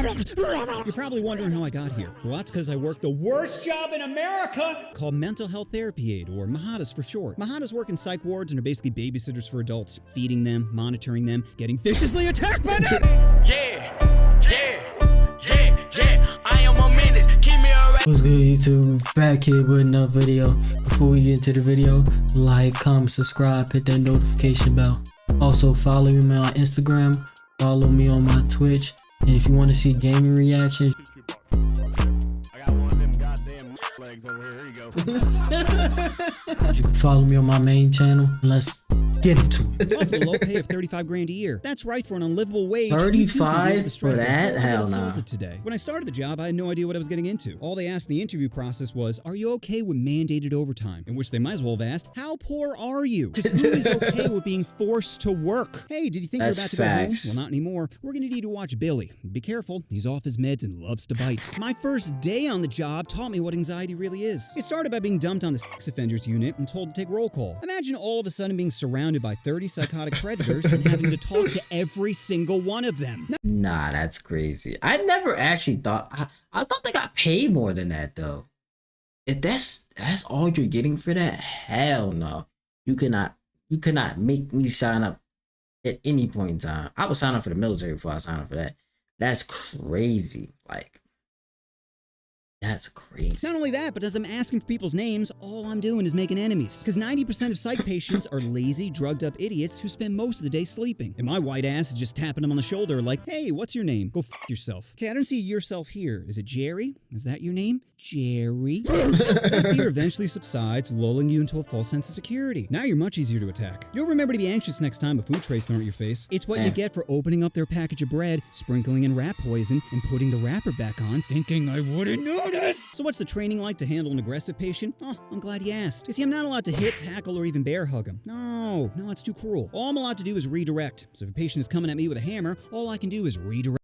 You're probably wondering how I got here. Well, that's because I work the worst job in America called mental health therapy aide, or Mahadas for short. Mahadas work in psych wards and are basically babysitters for adults, feeding them, monitoring them, getting viciously attacked by them. Yeah, I am a menace. Keep me alright. What's good, YouTube? Back here with another video. Before we get into the video, like, comment, subscribe, hit that notification bell. Also, follow me on Instagram, follow me on my Twitch, and if you want to see gaming reactions, I got one of them goddamn legs over here. Here you go. you can follow me on my main channel. Let's get into it. Off a low pay of $35 grand a year. That's right, for an unlivable wage. 35 for that? Hell no. Today. When I started the job, I had no idea what I was getting into. All they asked in the interview process was, "Are you okay with mandated overtime?" In which they might as well have asked, "How poor are you?" Because who is okay with being forced to work? Hey, did you think That's you were about to go home? facts. Well, not anymore. We're gonna need to watch Billy. Be careful, he's off his meds and loves to bite. My first day on the job taught me what anxiety really is. It started by being dumped on the sex offenders unit and told to take roll call. Imagine all of a sudden being surrounded by 30 psychotic predators and having to talk to every single one of them. Nah, that's crazy. I never actually thought. I thought they got paid more than that though. If that's all you're getting for that, hell no. You cannot make me sign up at any point in time. I would sign up for the military before I sign up for that. That's crazy. Like, that's crazy. Not only that, but as I'm asking for people's names, all I'm doing is making enemies. Because 90% of psych patients are lazy, drugged up idiots who spend most of the day sleeping. And my white ass is just tapping them on the shoulder like, "Hey, what's your name? Go f yourself." Okay, I don't see yourself here. Is it Jerry? Is that your name? Jerry? That fear eventually subsides, lulling you into a false sense of security. Now you're much easier to attack. You'll remember to be anxious next time a food tray's thrown at your face. It's what you get for opening up their package of bread, sprinkling in rat poison, and putting the wrapper back on, thinking I wouldn't notice. So what's the training like to handle an aggressive patient? Oh, I'm glad you asked. You see, I'm not allowed to hit, tackle, or even bear hug him. No, it's too cruel. All I'm allowed to do is redirect. So if a patient is coming at me with a hammer, all I can do is redirect.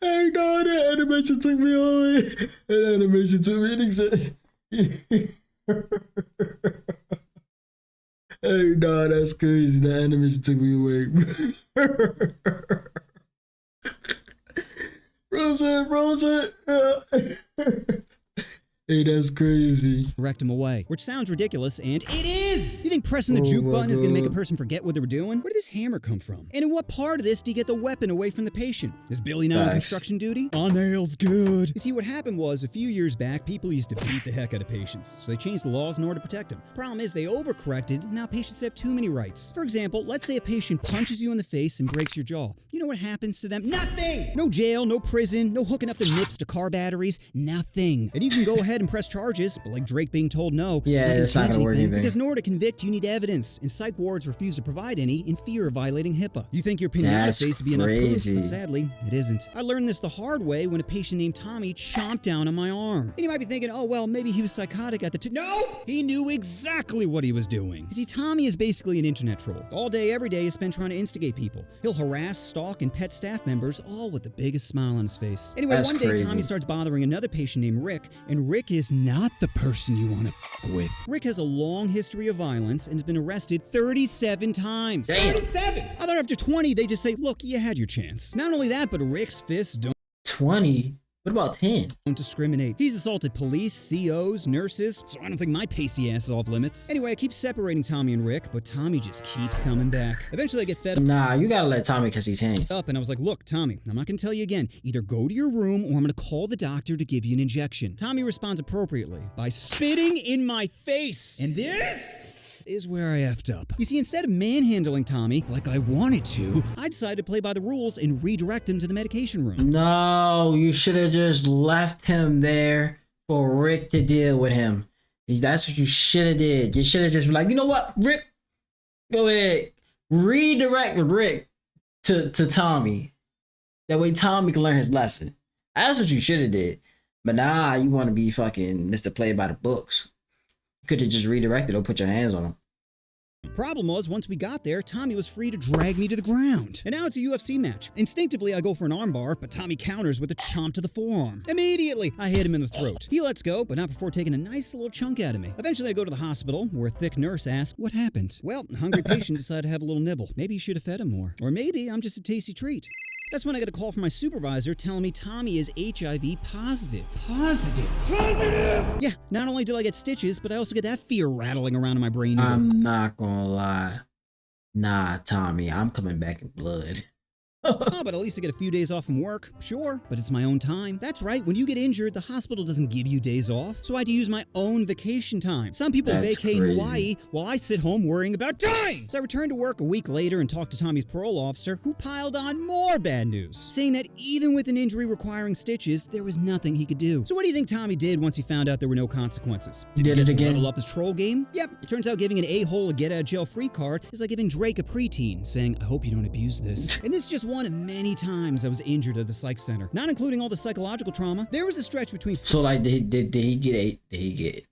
Hey, no, that animation took me away. That animation took me exactly. Hey, no, that's crazy. That animation took me away. Frozen. Hey, that's crazy. Direct him away, which sounds ridiculous, and it is! You think pressing the juke button is gonna make a person forget what they were doing? Where did this hammer come from? And in what part of this do you get the weapon away from the patient? Is Billy now on construction duty? On nails good. You see, what happened was, a few years back, people used to beat the heck out of patients, so they changed the laws in order to protect them. Problem is, they overcorrected, and now patients have too many rights. For example, let's say a patient punches you in the face and breaks your jaw. You know what happens to them? Nothing! No jail, no prison, no hooking up their nips to car batteries, nothing. And you can go ahead and press charges, but like Drake being told no, yeah, it's not gonna work anything. Because in order to convict, you need evidence, and psych wards refuse to provide any in fear of violating HIPAA. You think your pinata face would be enough proof, but sadly, it isn't. I learned this the hard way when a patient named Tommy chomped down on my arm. And you might be thinking, oh well, maybe he was psychotic at the time. No! He knew exactly what he was doing. You see, Tommy is basically an internet troll. All day, every day is spent trying to instigate people. He'll harass, stalk, and pet staff members, all with the biggest smile on his face. Anyway, one day Tommy starts bothering another patient named Rick, and Rick is not the person you want to f with. Rick has a long history of violence and has been arrested 37 times. Damn. 37! I thought after 20, they just say, look, you had your chance. Not only that, but Rick's fists don't 20? What about 10? discriminate. He's assaulted police, COs, nurses, so I don't think my pasty ass is off limits. Anyway, I keep separating Tommy and Rick, but Tommy just keeps coming back. Eventually, I get fed up. Nah, you gotta let Tommy catch his hands. And I was like, look, Tommy, I'm not gonna tell you again. Either go to your room or I'm gonna call the doctor to give you an injection. Tommy responds appropriately by spitting in my face. And this is where I effed up. You see, instead of manhandling Tommy like I wanted to, I decided to play by the rules and redirect him to the medication room. No, you should have just left him there for Rick to deal with him. That's what you should have did. You should have just been like, you know what, Rick, go ahead, redirect Rick to Tommy. That way Tommy can learn his lesson. That's what you should have did. But nah, you want to be fucking Mr. Play by the books. You could have just redirected or put your hands on him. Problem was, once we got there, Tommy was free to drag me to the ground. And now it's a UFC match. Instinctively, I go for an armbar, but Tommy counters with a chomp to the forearm. Immediately, I hit him in the throat. He lets go, but not before taking a nice little chunk out of me. Eventually, I go to the hospital, where a thick nurse asks, what happened? Well, a hungry patient decided to have a little nibble. Maybe you should have fed him more. Or maybe I'm just a tasty treat. That's when I get a call from my supervisor telling me Tommy is HIV positive. Positive! Yeah, not only do I get stitches, but I also get that fear rattling around in my brain. I'm not gonna lie. Nah, Tommy, I'm coming back in blood. Oh, but at least I get a few days off from work. Sure, but it's my own time. That's right, when you get injured, the hospital doesn't give you days off. So I had to use my own vacation time. Some people vacate in Hawaii while I sit home worrying about dying. So I returned to work a week later and talked to Tommy's parole officer, who piled on more bad news, saying that even with an injury requiring stitches, there was nothing he could do. So what do you think Tommy did once he found out there were no consequences? Did it again? Level up his troll game? Yep. It turns out giving an a-hole a get-out-of-jail-free card is like giving Drake a preteen, saying, I hope you don't abuse this. And this is just one of many times I was injured at the psych center, not including all the psychological trauma. There was a stretch between. So like, did he get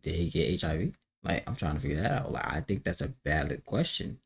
HIV? Like, I'm trying to figure that out. Like, I think that's a valid question.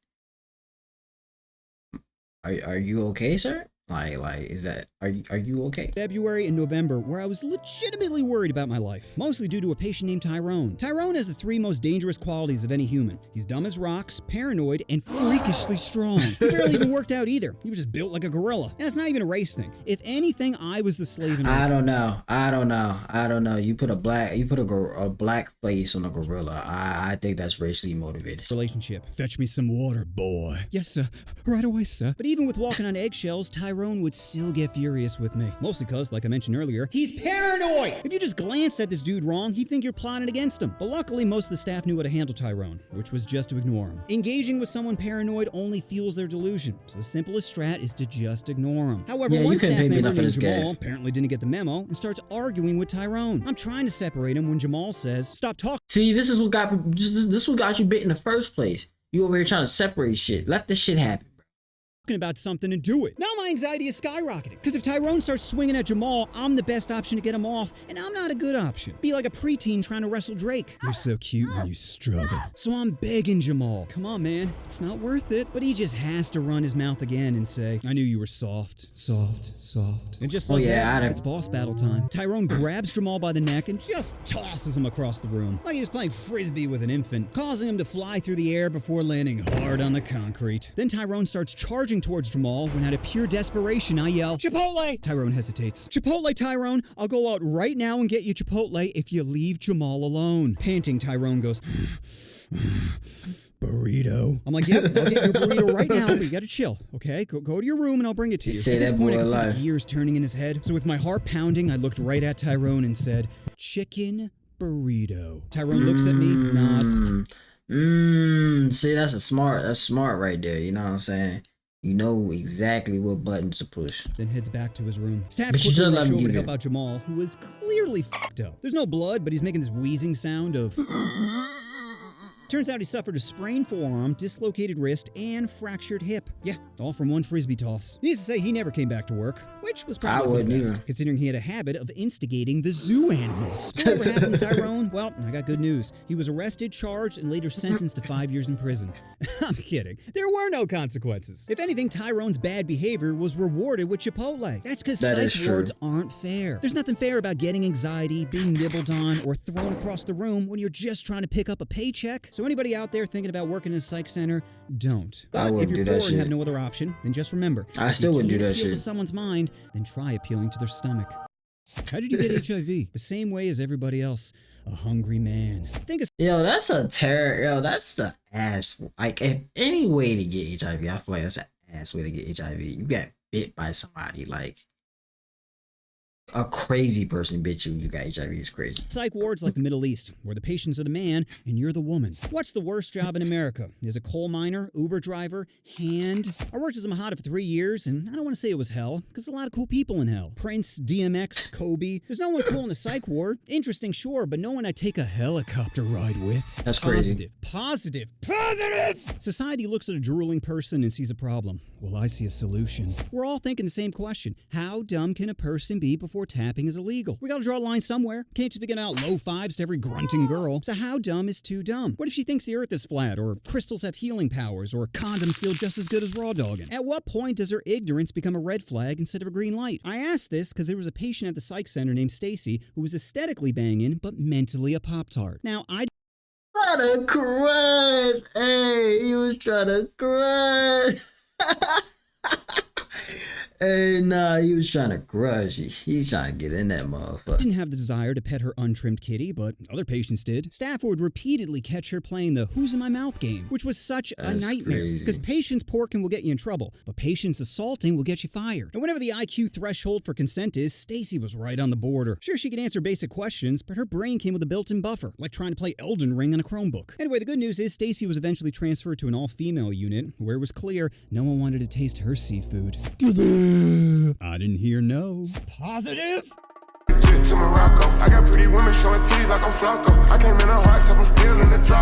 Are you okay, sir? Like, is that, are you okay? February and November, where I was legitimately worried about my life, mostly due to a patient named Tyrone. Tyrone has the 3 most dangerous qualities of any human. He's dumb as rocks, paranoid, and freakishly strong. He barely even worked out either. He was just built like a gorilla. And it's not even a race thing. If anything, I was the slave in I don't know. You put a black face on a gorilla. I think that's racially motivated. Relationship. Fetch me some water, boy. Yes, sir. Right away, sir. But even with walking on eggshells, Tyrone would still get furious with me. Mostly because, like I mentioned earlier, he's paranoid! If you just glanced at this dude wrong, he'd think you're plotting against him. But luckily, most of the staff knew how to handle Tyrone, which was just to ignore him. Engaging with someone paranoid only fuels their delusion, so the simplest strat is to just ignore him. However, one staff member named Jamal apparently didn't get the memo and starts arguing with Tyrone. I'm trying to separate him when Jamal says, stop talking. See, this what got you bit in the first place. You over here trying to separate shit. Let this shit happen. About something and do it. Now my anxiety is skyrocketing, because if Tyrone starts swinging at Jamal, I'm the best option to get him off, and I'm not a good option. Be like a preteen trying to wrestle Drake. You're so cute when you struggle. So I'm begging Jamal, come on man, it's not worth it. But he just has to run his mouth again and say, I knew you were soft. And just like that, it's boss battle time. Tyrone grabs Jamal by the neck and just tosses him across the room, like he was playing frisbee with an infant, causing him to fly through the air before landing hard on the concrete. Then Tyrone starts charging towards Jamal when out of pure desperation I yell, Chipotle! Tyrone hesitates. Chipotle, Tyrone! I'll go out right now and get you Chipotle if you leave Jamal alone. Panting, Tyrone goes, burrito. I'm like, yep, I'll get your burrito right now, but you gotta chill, okay? Go to your room and I'll bring it to you. At this point, I could see the gears turning in his head. So with my heart pounding, I looked right at Tyrone and said, chicken burrito. Tyrone looks at me, nods. See, that's smart right there. You know what I'm saying? You know exactly what buttons to push. Then heads back to his room. Staff quickly rush over to help out Jamal, who is clearly f***ed up. There's no blood, but he's making this wheezing sound of... Turns out he suffered a sprained forearm, dislocated wrist, and fractured hip. Yeah, all from one frisbee toss. Needless to say, he never came back to work, which was probably for the best, considering he had a habit of instigating the zoo animals. So whatever happened to Tyrone? Well, I got good news. He was arrested, charged, and later sentenced to 5 years in prison. I'm kidding. There were no consequences. If anything, Tyrone's bad behavior was rewarded with Chipotle. That's because psych wards aren't fair. There's nothing fair about getting anxiety, being nibbled on, or thrown across the room when you're just trying to pick up a paycheck. So anybody out there thinking about working in a psych center, don't. But if you're poor and have no other option, then just remember, I still wouldn't do that shit. If you appeal to someone's mind, then try appealing to their stomach. How did you get HIV? The same way as everybody else. A hungry man. That's the ass. Like, if any way to get HIV, I feel like that's an ass way to get HIV. You got bit by somebody, like a crazy person bit you got HIV is crazy. Psych wards like the Middle East, where the patients are the man and you're the woman. What's the worst job in America? Is a coal miner, Uber driver, hand. I worked as a Mahada for 3 years, and I don't want to say it was hell, because there's a lot of cool people in hell. Prince, DMX, Kobe. There's no one cool in the psych ward. Interesting, sure, but no one I'd take a helicopter ride with. That's crazy. Positive. Positive! Society looks at a drooling person and sees a problem. Well, I see a solution. We're all thinking the same question. How dumb can a person be before tapping is illegal? We gotta draw a line somewhere. Can't just be giving out low fives to every grunting girl. So how dumb is too dumb? What if she thinks the earth is flat, or crystals have healing powers, or condoms feel just as good as raw dogging? At what point does her ignorance become a red flag instead of a green light? I asked this because there was a patient at the psych center named Stacy who was aesthetically banging, but mentally a Pop-Tart. Now, I Trying to crush. Hey, he was trying to crush. Hey, nah, he was trying to crush. He's trying to get in that motherfucker. didn't have the desire to pet her untrimmed kitty, but other patients did. Staff would repeatedly catch her playing the who's in my mouth game, which was such a nightmare. Because patients porking will get you in trouble, but patients assaulting will get you fired. And whenever the IQ threshold for consent is, Stacy was right on the border. Sure, she could answer basic questions, but her brain came with a built-in buffer, like trying to play Elden Ring on a Chromebook. Anyway, the good news is Stacy was eventually transferred to an all-female unit, where it was clear no one wanted to taste her seafood. I didn't hear no. Positive? To Morocco. I got pretty women showing titties like I'm Flocko. I came in a hot top, I'm still in the drop.